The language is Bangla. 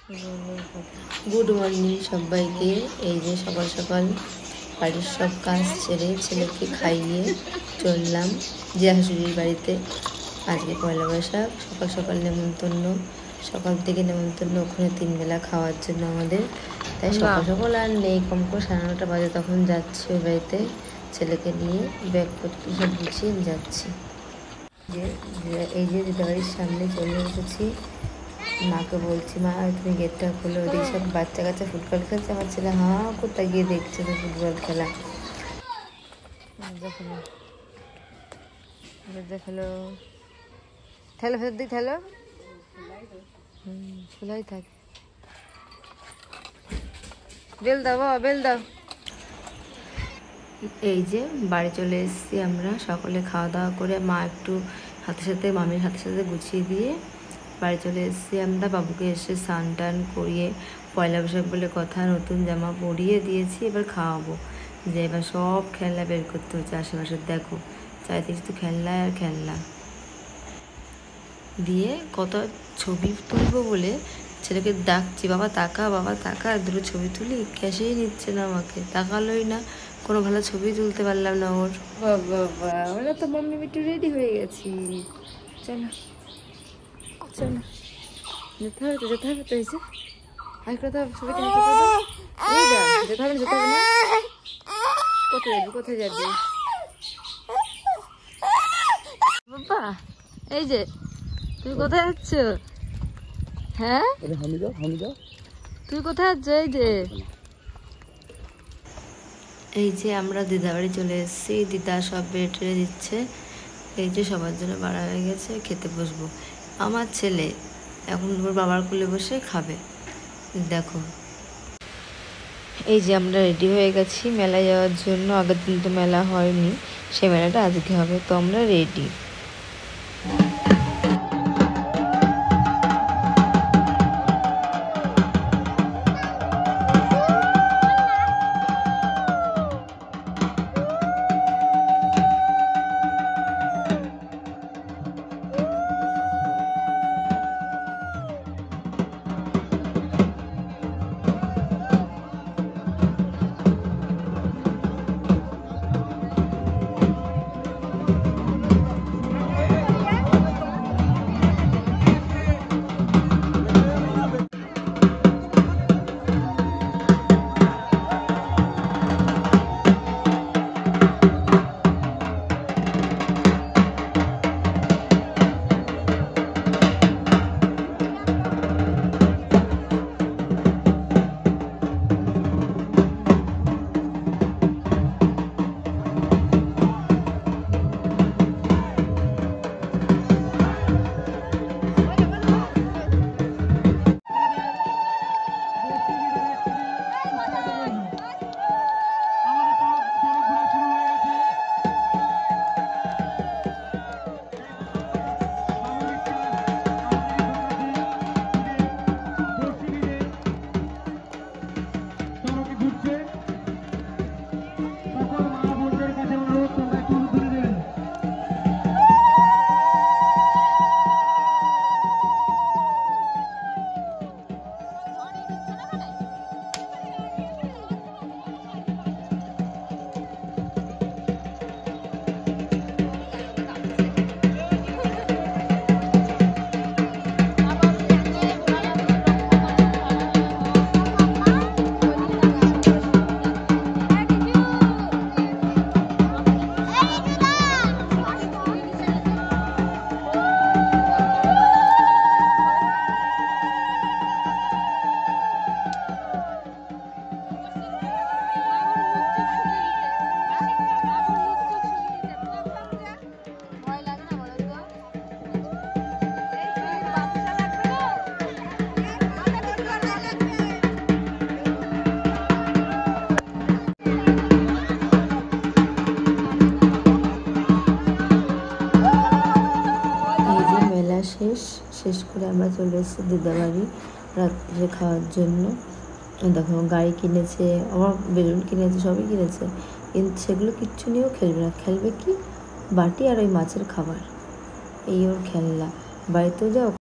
গুড মর্নিং সবাইকে। এই যে সকাল সকাল বাড়ির সব কাজ ছেড়ে ছেলেকে খাইয়ে চললাম যে শাশুড়ির বাড়িতে। আজকে পয়লা বৈশাখ, সকাল সকাল নেমন্তন্ন, সকাল থেকে নেমন্তন্ন ওখানে 3 বেলা খাওয়ার জন্য আমাদের। তাই সকাল সকাল আর নেই, কম করে 9:30 বাজে তখন যাচ্ছি ওই বাড়িতে ছেলেকে নিয়ে, ব্যাগপত্র সব গুছিয়ে যাচ্ছি। এই যে দিদাবাড়ির সামনে চলে এসেছি। মাকে বলছি, মা তুমি গেটটা খোলো, ওদিকে সব বাচ্চা কাচ্চা ফুটবল খেলছে। আমার ছেলে কোথায় গিয়ে দেখছে তো ফুটবল খেলা। খেলো ঠেলো, ফের দিক ঠেলো, খোলাই থাকে। বেল দাও বাবা, বেল দাও। এই যে বাড়ি চলে এসেছি আমরা, সকলে খাওয়া দাওয়া করে মা একটু মামির হাতে সাথে গুছিয়ে দিয়ে বাড়ি চলে এসেছি আমরা। বাবুকে এসে স্নান টান করিয়ে পয়লা বৈশাখ বলে কথা নতুন জামা পরিয়ে দিয়েছি। এবার খাওয়াবো, যে এবার সব খেলনা বের করতে হচ্ছে আশেপাশে। দেখো চাইতে শুধু খেলনা আর খেলনা দিয়ে কত ছবি তুলবো বলে ছেলেকে ডাকছি, বাবা তাকা, বাবা তাকা, দুটো ছবি তুলি। ক্যাশেই নিচ্ছে না, আমাকে তাকালোই না, কোনো ভালো ছবি তুলতে পারলাম না ওর। বাবা ওরা তো মাম্মি একটু রেডি হয়ে গেছি, চলো চলো, যেতে হবে তো, যেতে হবে তো। হয়েছে আর কথা ছবিটা যেতে হবে, যেতে হবে না। কোথায় যাবি, কোথায় যাবি বাবা? এই যে তুমি কোথায় যাচ্ছ? হ্যাঁ তুই কোথায় যাচ্ছ? এই যে আমরা দিদা বাড়ি চলে এসেছি। দিদা সব বেড়ে টেড়ে দিচ্ছে। এই যে সবার জন্য বাড়া হয়ে গেছে, খেতে বসবো। আমার ছেলে এখন ওর বাবার কোলে বসে খাবে। দেখো এই যে আমরা রেডি হয়ে গেছি মেলায় যাওয়ার জন্য। আগের দিন তো মেলা হয়নি, সেই মেলাটা আজকে হবে, তো আমরা রেডি। শেষ করে আমরা চলে এসেছি দিদাবাড়ি রাত্রে খাওয়ার জন্য। দেখো গাড়ি কিনেছে, আমার বেলুন কিনেছে, সবই কিনেছে, কিন্তু সেগুলো কিচ্ছু নিয়েও খেলবে না। খেলবে কি, বাটি আর ওই মাছের খাবার, এই ওর খেলনা। বাড়িতেও যাও